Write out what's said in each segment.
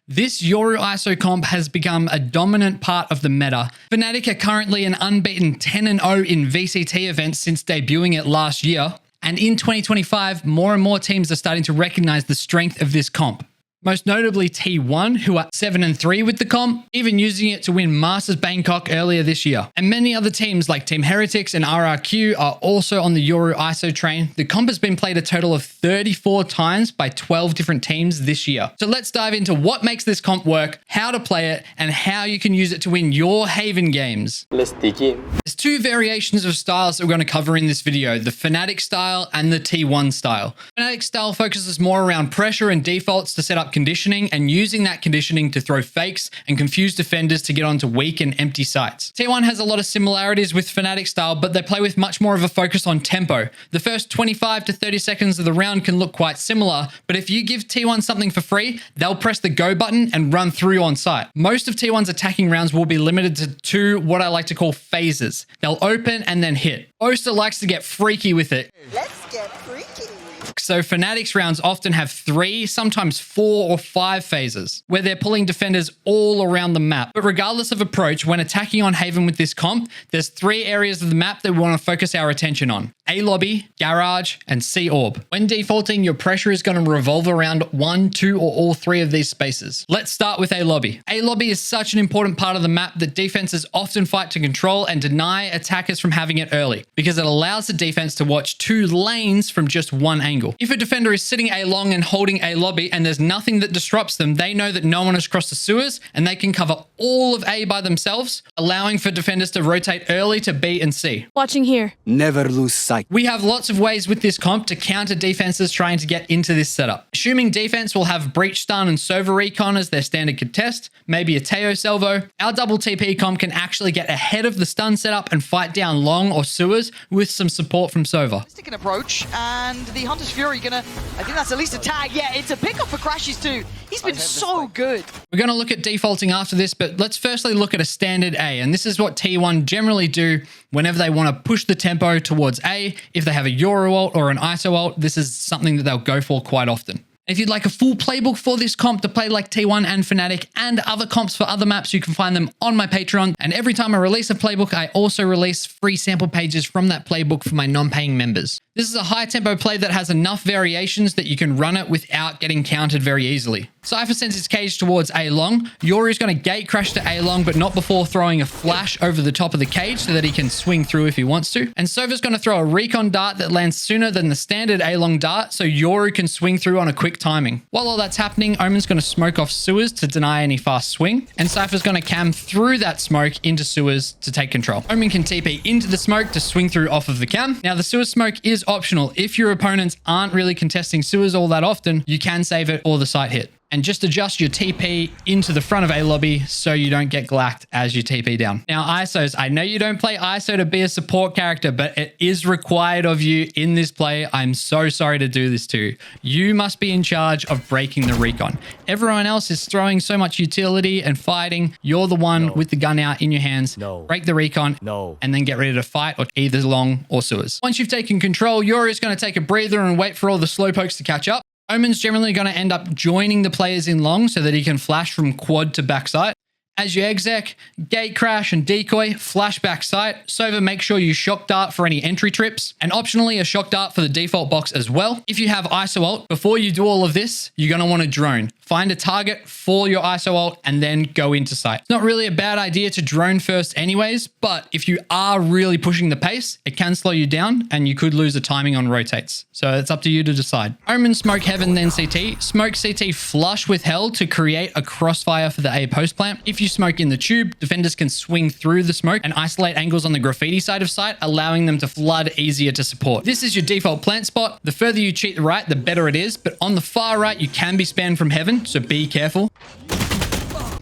This Yoru Iso comp has become a dominant part of the meta. FNATIC are currently an unbeaten 10-0 in VCT events since debuting it last year. And in 2025, more and more teams are starting to recognize the strength of this comp. Most notably T1, who are 7-3 with the comp, even using it to win Masters Bangkok earlier this year. And many other teams like Team Heretics and RRQ are also on the Yoru Iso train. The comp has been played a total of 34 times by 12 different teams this year. So let's dive into what makes this comp work, how to play it, and how you can use it to win your Haven games. Let's begin. There's two variations of styles that we're going to cover in this video, the FNATIC style and the T1 style. FNATIC style focuses more around pressure and defaults to set up conditioning and using that conditioning to throw fakes and confuse defenders to get onto weak and empty sites. T1 has a lot of similarities with FNATIC style, but they play with much more of a focus on tempo. The first 25 to 30 seconds of the round can look quite similar, but if you give T1 something for free, they'll press the go button and run through on site. Most of T1's attacking rounds will be limited to two what I like to call phases. They'll open and then hit. Oster likes to get freaky with it. Let's get freaky. So FNATIC's rounds often have 3, sometimes 4 or 5 phases, where they're pulling defenders all around the map. But regardless of approach, when attacking on Haven with this comp, there's 3 areas of the map that we want to focus our attention on: A lobby, garage, and C orb. When defaulting, your pressure is going to revolve around 1, 2, or all 3 of these spaces. Let's start with A lobby. A lobby is such an important part of the map that defenses often fight to control and deny attackers from having it early, because it allows the defense to watch 2 lanes from just one angle. If a defender is sitting A long and holding A lobby and there's nothing that disrupts them, they know that no one has crossed the sewers and they can cover all of A by themselves, allowing for defenders to rotate early to B and C. Watching here. Never lose sight. We have lots of ways with this comp to counter defenses trying to get into this setup. Assuming defense will have Breach Stun and Sova Recon as their standard contest, maybe a Teo Salvo, our double TP comp can actually get ahead of the stun setup and fight down long or sewers with some support from Sova. Stick an approach, and the Hunter's Fury gonna, I think that's at least a tag. Yeah, it's a pickup for Crashes too. He's been so good. We're going to look at defaulting after this, but let's firstly look at a standard A. And this is what T1 generally do whenever they want to push the tempo towards A. If they have a Yoru ult or an Iso ult, this is something that they'll go for quite often. If you'd like a full playbook for this comp to play like T1 and FNATIC and other comps for other maps, you can find them on my Patreon. And every time I release a playbook, I also release free sample pages from that playbook for my non-paying members. This is a high tempo play that has enough variations that you can run it without getting countered very easily. Cypher sends his cage towards A long. Yoru is going to gate crash to A long, but not before throwing a flash over the top of the cage so that he can swing through if he wants to. And Sova's going to throw a recon dart that lands sooner than the standard A long dart, so Yoru can swing through on a quick timing. While all that's happening, Omen's going to smoke off sewers to deny any fast swing, and Cypher's going to cam through that smoke into sewers to take control. Omen can TP into the smoke to swing through off of the cam. Now, the sewer smoke is optional. If your opponents aren't really contesting sewers all that often, you can save it for the site hit. And just adjust your TP into the front of A lobby so you don't get glacked as you TP down. Now, ISOs, I know you don't play ISO to be a support character, but it is required of you in this play. I'm so sorry to do this to you. You must be in charge of breaking the recon. Everyone else is throwing so much utility and fighting. You're the one with the gun out in your hands. Break the recon and then get ready to fight or either long or sewers. Once you've taken control, Yoru is going to take a breather and wait for all the slowpokes to catch up. Omen's generally going to end up joining the players in long so that he can flash from quad to backside. As you exec, gate crash and decoy, flash backside. Sova, make sure you shock dart for any entry trips, and optionally a shock dart for the default box as well. If you have ISO ult, before you do all of this, you're going to want to drone. Find a target for your ISO ult and then go into sight. It's not really a bad idea to drone first anyways, but if you are really pushing the pace, it can slow you down and you could lose the timing on rotates. So it's up to you to decide. Omen smoke heaven, then CT. Smoke CT flush with hell to create a crossfire for the A post plant. If you smoke in the tube, defenders can swing through the smoke and isolate angles on the graffiti side of site, allowing them to flood easier to support. This is your default plant spot. The further you cheat right, the better it is, but on the far right, you can be spammed from heaven, so be careful.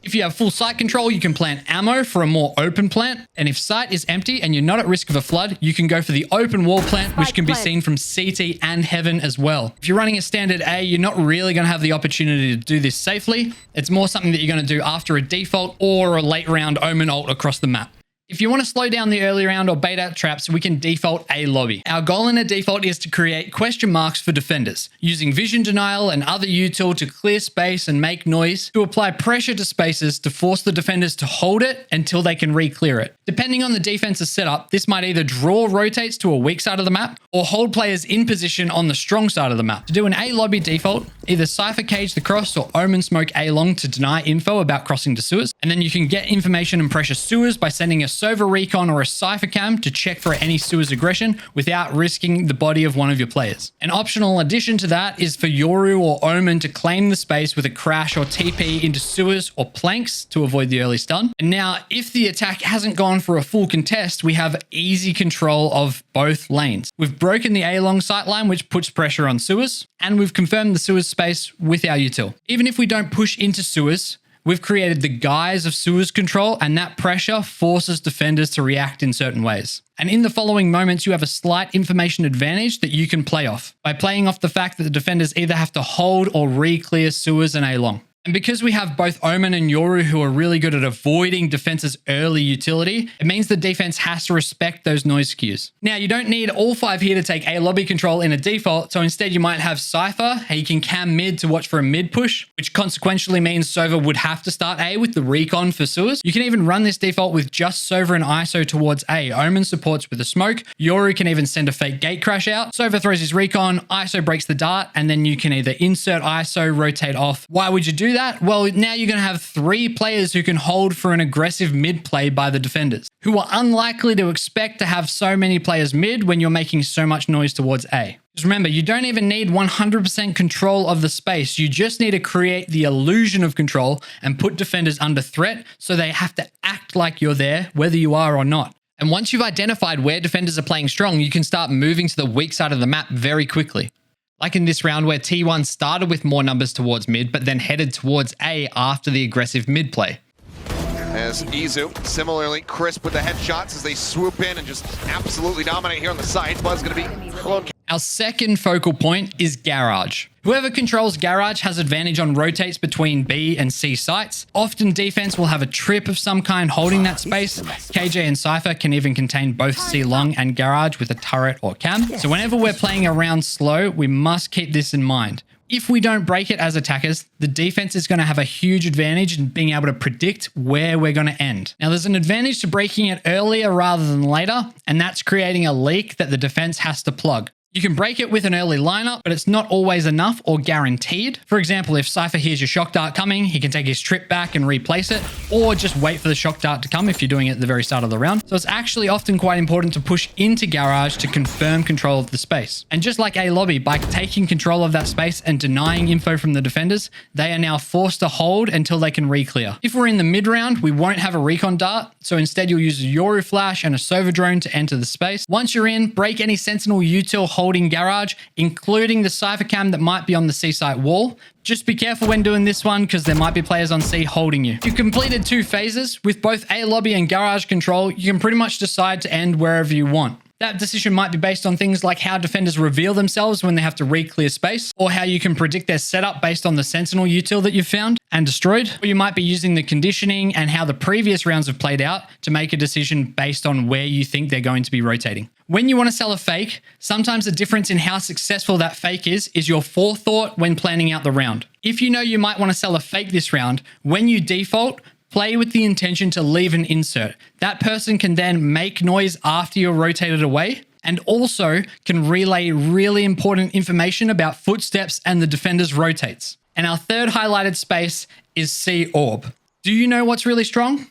If you have full site control, you can plant ammo for a more open plant. And if site is empty and you're not at risk of a flood, you can go for the open wall plant, which can be seen from CT and heaven as well. If you're running a standard A, you're not really going to have the opportunity to do this safely. It's more something that you're going to do after a default or a late round Omen ult across the map. If you want to slow down the early round or bait out traps, we can default A lobby. Our goal in a default is to create question marks for defenders, using vision denial and other util to clear space and make noise, to apply pressure to spaces to force the defenders to hold it until they can re-clear it. Depending on the defense's setup, this might either draw rotates to a weak side of the map or hold players in position on the strong side of the map. To do an A lobby default, either Cypher cage the cross or Omen smoke A long to deny info about crossing to sewers, and then you can get information and pressure sewers by sending a Sova recon or a Cypher cam to check for any sewers aggression without risking the body of one of your players. An optional addition to that is for Yoru or Omen to claim the space with a crash or TP into sewers or planks to avoid the early stun. And now, if the attack hasn't gone for a full contest, we have easy control of both lanes. We've broken the A long sightline, which puts pressure on sewers, and we've confirmed the sewers space with our util. Even if we don't push into sewers, we've created the guise of sewers control, and that pressure forces defenders to react in certain ways. And in the following moments, you have a slight information advantage that you can play off by playing off the fact that the defenders either have to hold or re-clear sewers and A long. And because we have both Omen and Yoru who are really good at avoiding defense's early utility, it means the defense has to respect those noise cues. Now, you don't need all 5 here to take A lobby control in a default, so instead you might have Cypher. He can cam mid to watch for a mid push, which consequentially means Sova would have to start A with the recon for sewers. You can even run this default with just Sova and Iso towards A. Omen supports with a smoke. Yoru can even send a fake gate crash out. Sova throws his recon, Iso breaks the dart, and then you can either insert Iso, rotate off. Why would you do that? Well, now you're going to have 3 players who can hold for an aggressive mid play by the defenders, who are unlikely to expect to have so many players mid when you're making so much noise towards A. Just remember, you don't even need 100% control of the space. You just need to create the illusion of control and put defenders under threat so they have to act like you're there, whether you are or not. And once you've identified where defenders are playing strong, you can start moving to the weak side of the map very quickly. Like in this round where T1 started with more numbers towards mid, but then headed towards A after the aggressive mid play. As Iso, similarly crisp with the headshots as they swoop in and just absolutely dominate here on the side. Buzz going to be alone. Our second focal point is Garage. Whoever controls Garage has advantage on rotates between B and C sites. Often defense will have a trip of some kind holding that space. KJ and Cypher can even contain both C long and Garage with a turret or cam. So whenever we're playing around slow, we must keep this in mind. If we don't break it as attackers, the defense is going to have a huge advantage in being able to predict where we're going to end. Now, there's an advantage to breaking it earlier rather than later, and that's creating a leak that the defense has to plug. You can break it with an early lineup, but it's not always enough or guaranteed. For example, if Cypher hears your shock dart coming, he can take his trip back and replace it, or just wait for the shock dart to come if you're doing it at the very start of the round. So it's actually often quite important to push into Garage to confirm control of the space. And just like A lobby, by taking control of that space and denying info from the defenders, they are now forced to hold until they can re-clear. If we're in the mid round, we won't have a recon dart, so instead you'll use a Yoru flash and a Sova drone to enter the space. Once you're in, break any sentinel util holding Garage, including the Cypher cam that might be on the C site wall. Just be careful when doing this one because there might be players on C holding you. If you've completed 2 phases with both A lobby and Garage control, you can pretty much decide to end wherever you want. That decision might be based on things like how defenders reveal themselves when they have to re-clear space, or how you can predict their setup based on the sentinel util that you've found and destroyed. Or you might be using the conditioning and how the previous rounds have played out to make a decision based on where you think they're going to be rotating. When you want to sell a fake, sometimes the difference in how successful that fake is your forethought when planning out the round. If you know you might want to sell a fake this round, when you default, play with the intention to leave an insert. That person can then make noise after you're rotated away, and also can relay really important information about footsteps and the defender's rotates. And our third highlighted space is C Orb. Do you know what's really strong?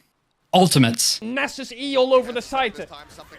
Ultimates. Nessus E all over the site.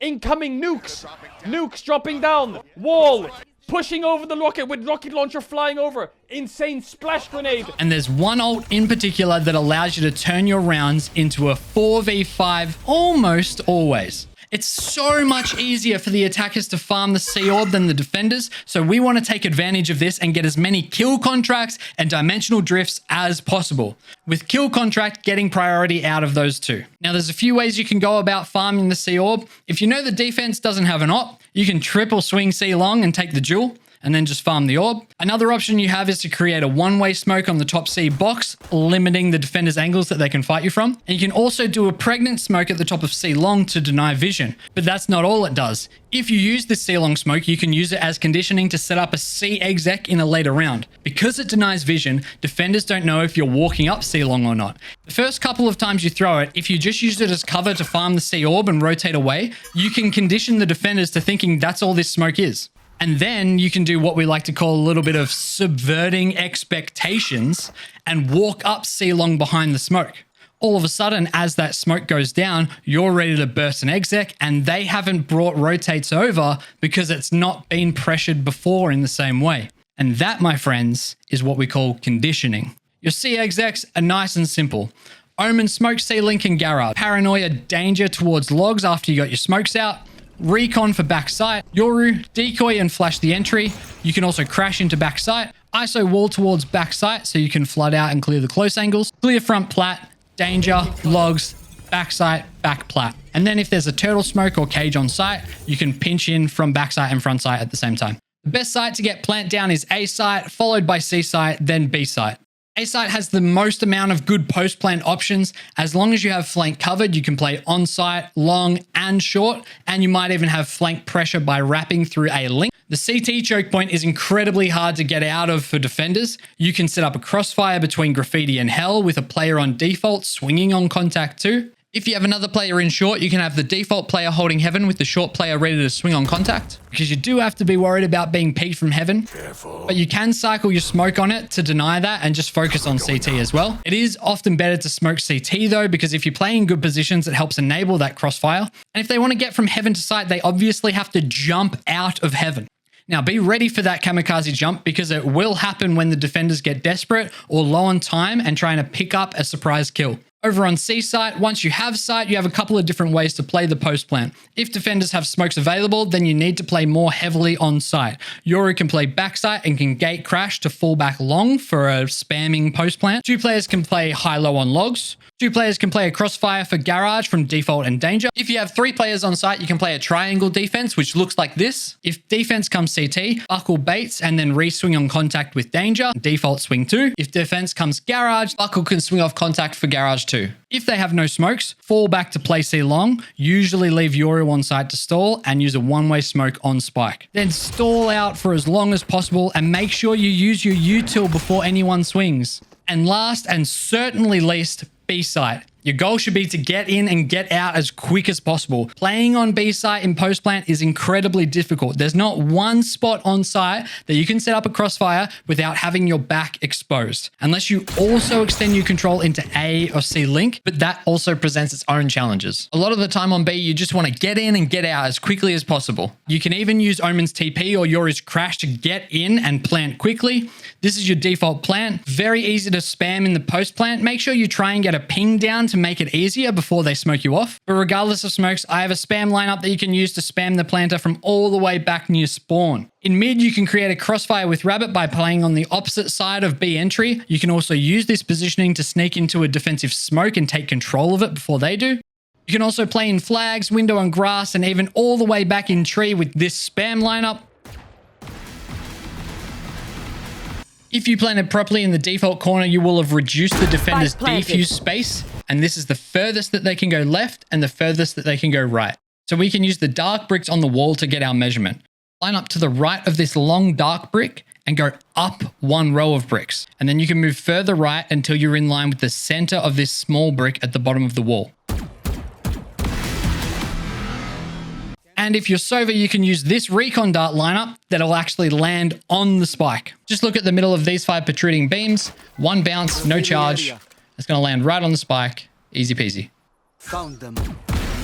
Incoming nukes. Nukes dropping down. Wall. Pushing over the rocket with rocket launcher flying over. Insane splash grenade. And there's one ult in particular that allows you to turn your rounds into a 4v5 almost always. It's so much easier for the attackers to farm the C Orb than the defenders, so we want to take advantage of this and get as many kill contracts and dimensional drifts as possible, with kill contract getting priority out of those 2. Now, there's a few ways you can go about farming the C Orb. If you know the defense doesn't have an op, you can triple swing C long and take the jewel. and then just farm the orb. Another option you have is to create a one-way smoke on the top C box, limiting the defender's angles that they can fight you from. And you can also do a pregnant smoke at the top of C long to deny vision, but that's not all it does. If you use this C long smoke, you can use it as conditioning to set up a C exec in a later round. Because it denies vision, defenders don't know if you're walking up C long or not. The first couple of times you throw it, if you just use it as cover to farm the C orb and rotate away, you can condition the defenders to thinking that's all this smoke is. And then you can do what we like to call a little bit of subverting expectations and walk up C long behind the smoke. All of a sudden, as that smoke goes down, you're ready to burst an exec, and they haven't brought rotates over because it's not been pressured before in the same way. And that, my friends, is what we call conditioning. Your C execs are nice and simple. Omen, smoke, C-link, and garage. Paranoia, danger towards logs after you got your smokes out. Recon for backside. Yoru, decoy and flash the entry. You can also crash into backside. ISO wall towards backside so you can flood out and clear the close angles. Clear front plat, danger, logs, backside, back plat. And then if there's a turtle smoke or cage on site, you can pinch in from backside and front side at the same time. The best site to get plant down is A site, followed by C site, then B site. A site has the most amount of good post-plant options. As long as you have flank covered, you can play on-site, long, and short, and you might even have flank pressure by wrapping through a link. The CT choke point is incredibly hard to get out of for defenders. You can set up a crossfire between Graffiti and Hell with a player on default swinging on contact too. If you have another player in short, you can have the default player holding heaven with the short player ready to swing on contact, because you do have to be worried about being peeked from heaven. Careful. But you can cycle your smoke on it to deny that and just focus on CT as well. It is often better to smoke CT though, because if you play in good positions, it helps enable that crossfire. And if they want to get from heaven to site, they obviously have to jump out of heaven. Now, be ready for that kamikaze jump, because it will happen when the defenders get desperate or low on time and trying to pick up a surprise kill. Over on C site, once you have sight, you have a couple of different ways to play the post plant. If defenders have smokes available, then you need to play more heavily on site. Yoru can play backside and can gate crash to fall back long for a spamming post plant. 2 players can play high-low on logs. 2 players can play a crossfire for garage from default and danger. If you have 3 players on site, you can play a triangle defense, which looks like this. If defense comes CT, buckle baits and then re-swing on contact with danger, default swing 2. If defense comes garage, buckle can swing off contact for garage 2. If they have no smokes, fall back to play C long, usually leave Yoru on site to stall and use a one-way smoke on spike. Then stall out for as long as possible and make sure you use your util before anyone swings. And last and certainly least, B site. Your goal should be to get in and get out as quick as possible. Playing on B site in post plant is incredibly difficult. There's not one spot on site that you can set up a crossfire without having your back exposed, unless you also extend your control into A or C link, but that also presents its own challenges. A lot of the time on B, you just want to get in and get out as quickly as possible. You can even use Omen's TP or Yoru's crash to get in and plant quickly. This is your default plant. Very easy to spam in the post plant. Make sure you try and get a ping down to make it easier before they smoke you off. But regardless of smokes, I have a spam lineup that you can use to spam the planter from all the way back near spawn. In mid, you can create a crossfire with Rabbit by playing on the opposite side of B entry. You can also use this positioning to sneak into a defensive smoke and take control of it before they do. You can also play in flags, window and grass, and even all the way back in tree with this spam lineup. If you planted properly in the default corner, you will have reduced the defender's defuse space, and this is the furthest that they can go left and the furthest that they can go right. So we can use the dark bricks on the wall to get our measurement. Line up to the right of this long dark brick and go up 1 row of bricks. And then you can move further right until you're in line with the center of this small brick at the bottom of the wall. And if you're Sova, you can use this recon dart lineup that'll actually land on the spike. Just look at the middle of these 5 protruding beams. 1 bounce, no charge. It's going to land right on the spike. Easy peasy. Found them.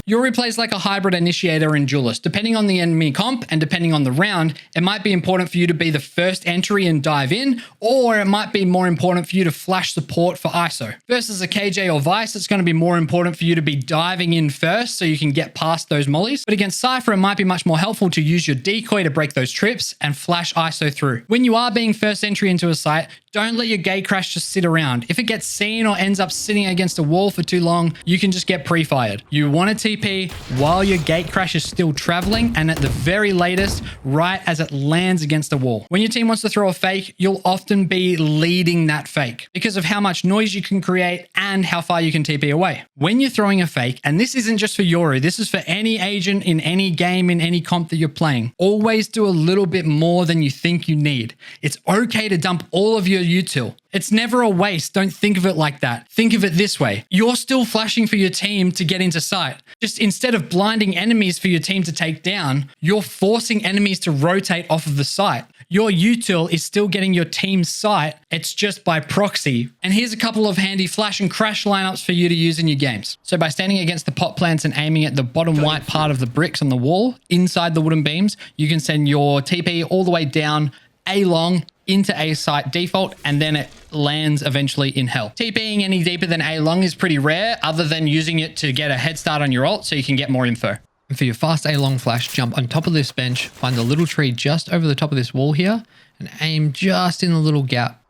Yoru plays like a hybrid initiator and duelist. Depending on the enemy comp and depending on the round, it might be important for you to be the first entry and dive in, or it might be more important for you to flash support for ISO. Versus a KJ or Vice, it's going to be more important for you to be diving in first so you can get past those mollies. But against Cypher, it might be much more helpful to use your decoy to break those trips and flash ISO through. When you are being first entry into a site, Don't let your gate crash just sit around. If it gets seen or ends up sitting against a wall for too long, you can just get pre-fired. You want to TP while your gate crash is still traveling, and at the very latest, right as it lands against a wall. When your team wants to throw a fake, you'll often be leading that fake because of how much noise you can create and how far you can TP away. When you're throwing a fake, and this isn't just for Yoru, this is for any agent in any game, in any comp that you're playing, always do a little bit more than you think you need. It's okay to dump all of your util. It's never a waste. Don't think of it like that. Think of it this way. You're still flashing for your team to get into sight. Just instead of blinding enemies for your team to take down, you're forcing enemies to rotate off of the site. Your util is still getting your team's sight. It's just by proxy. And here's a couple of handy flash and crash lineups for you to use in your games. So by standing against the pot plants and aiming at the bottom white part of the bricks on the wall inside the wooden beams, you can send your TP all the way down A long into A site default, and then it lands eventually in hell. TPing any deeper than A long is pretty rare, other than using it to get a head start on your ult so you can get more info. And for your fast A long flash, jump on top of this bench, find the little tree just over the top of this wall here, and aim just in the little gap.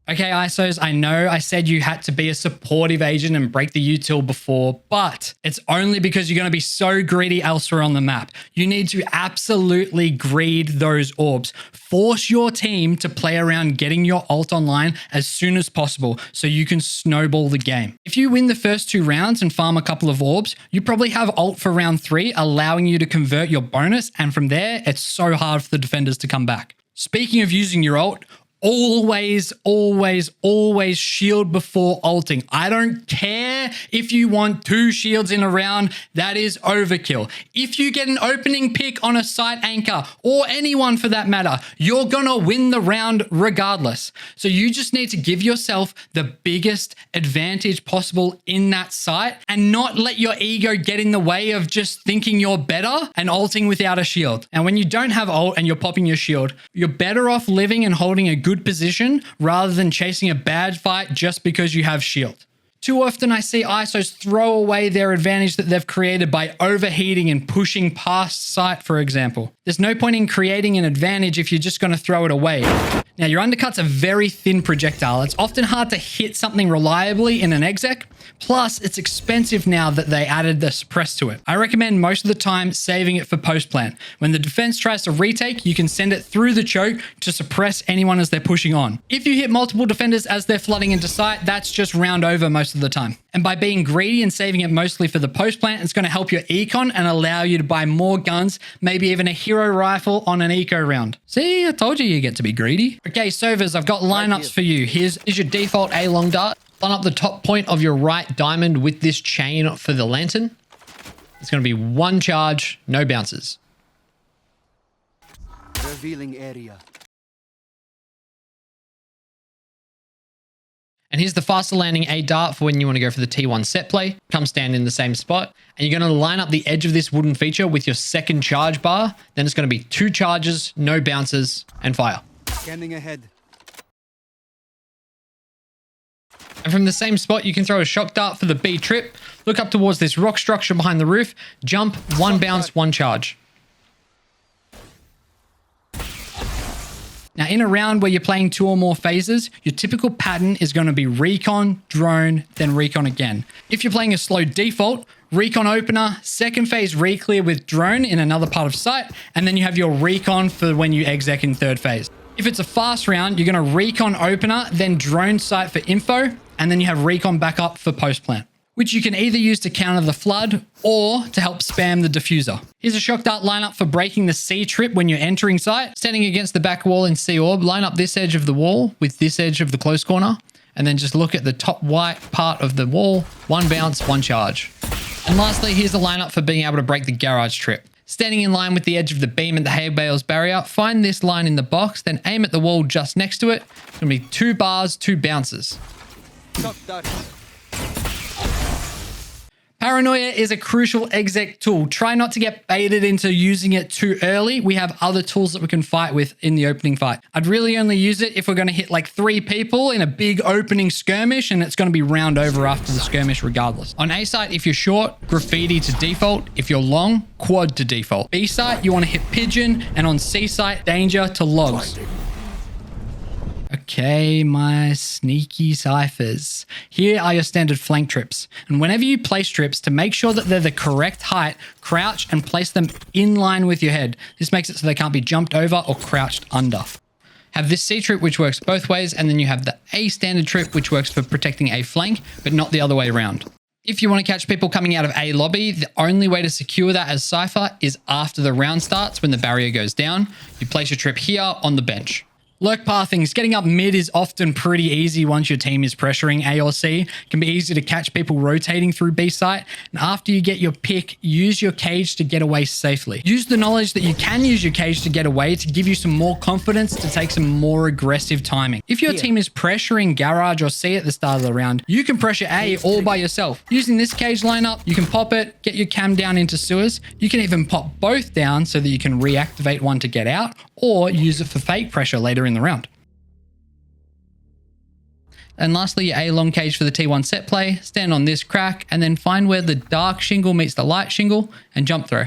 Okay, ISOs, I know I said you had to be a supportive agent and break the util before, but it's only because you're going to be so greedy elsewhere on the map. You need to absolutely greed those orbs. Force your team to play around getting your ult online as soon as possible so you can snowball the game. If you win the first 2 rounds and farm a couple of orbs, you probably have ult for round 3, allowing you to convert your bonus, and from there, it's so hard for the defenders to come back. Speaking of using your ult, always, always, always shield before ulting. I don't care if you want 2 shields in a round, that is overkill. If you get an opening pick on a site anchor, or anyone for that matter, you're gonna win the round regardless. So you just need to give yourself the biggest advantage possible in that site and not let your ego get in the way of just thinking you're better and ulting without a shield. And when you don't have ult and you're popping your shield, you're better off living and holding a good position rather than chasing a bad fight just because you have shield. Too often I see ISOs throw away their advantage that they've created by overheating and pushing past site, for example. There's no point in creating an advantage if you're just going to throw it away. Now, your undercut's a very thin projectile. It's often hard to hit something reliably in an exec. Plus, it's expensive now that they added the suppress to it. I recommend most of the time saving it for post-plant. When the defense tries to retake, you can send it through the choke to suppress anyone as they're pushing on. If you hit multiple defenders as they're flooding into site, that's just round over most of the time. And by being greedy and saving it mostly for the post-plant, it's going to help your econ and allow you to buy more guns, maybe even a hero rifle on an eco round. See, I told you get to be greedy. Okay, Sovas, I've got lineups for you. Here's your default A long dart. Line up the top point of your right diamond with this chain for the lantern. It's going to be 1 charge, no bounces. Revealing area. And here's the faster landing A dart for when you want to go for the T1 set play. Come stand in the same spot. And you're going to line up the edge of this wooden feature with your second charge bar. Then it's going to be 2 charges, no bounces, and fire. Scanning ahead. And from the same spot, you can throw a shock dart for the B trip. Look up towards this rock structure behind the roof. Jump, 1 bounce, 1 charge. Now, in a round where you're playing 2 or more phases, your typical pattern is going to be recon, drone, then recon again. If you're playing a slow default, recon opener, second phase re-clear with drone in another part of site, and then you have your recon for when you exec in 3rd phase. If it's a fast round, you're going to recon opener, then drone site for info, and then you have recon backup for post-plant, which you can either use to counter the flood or to help spam the diffuser. Here's a shock dart lineup for breaking the C trip when you're entering site. Standing against the back wall in C orb, line up this edge of the wall with this edge of the close corner, and then just look at the top white part of the wall, 1 bounce, 1 charge. And lastly, here's the lineup for being able to break the garage trip. Standing in line with the edge of the beam and the hay bales barrier, find this line in the box, then aim at the wall just next to it. It's going to be 2 bars, 2 bounces. Paranoia is a crucial exec tool. Try not to get baited into using it too early. We have other tools that we can fight with in the opening fight. I'd really only use it if we're going to hit like 3 people in a big opening skirmish, and it's going to be round over after the skirmish regardless. On A site, if you're short, graffiti to default. If you're long, quad to default. B site, you want to hit pigeon, and on C site, danger to logs. Okay, my sneaky Cyphers. Here are your standard flank trips. And whenever you place trips, to make sure that they're the correct height, crouch and place them in line with your head. This makes it so they can't be jumped over or crouched under. Have this C trip, which works both ways, and then you have the A standard trip, which works for protecting a flank, but not the other way around. If you want to catch people coming out of A lobby, the only way to secure that as Cypher is after the round starts when the barrier goes down. You place your trip here on the bench. Lurk pathings. Getting up mid is often pretty easy once your team is pressuring A or C. It can be easy to catch people rotating through B site. And after you get your pick, use your cage to get away safely. Use the knowledge that you can use your cage to get away to give you some more confidence to take some more aggressive timing. If your team is pressuring garage or C at the start of the round, you can pressure A all by yourself. Using this cage lineup, you can pop it, get your cam down into sewers. You can even pop both down so that you can reactivate one to get out, or use it for fake pressure later in the round. And lastly, your A long cage for the T1 set play. Stand on this crack and then find where the dark shingle meets the light shingle and jump throw.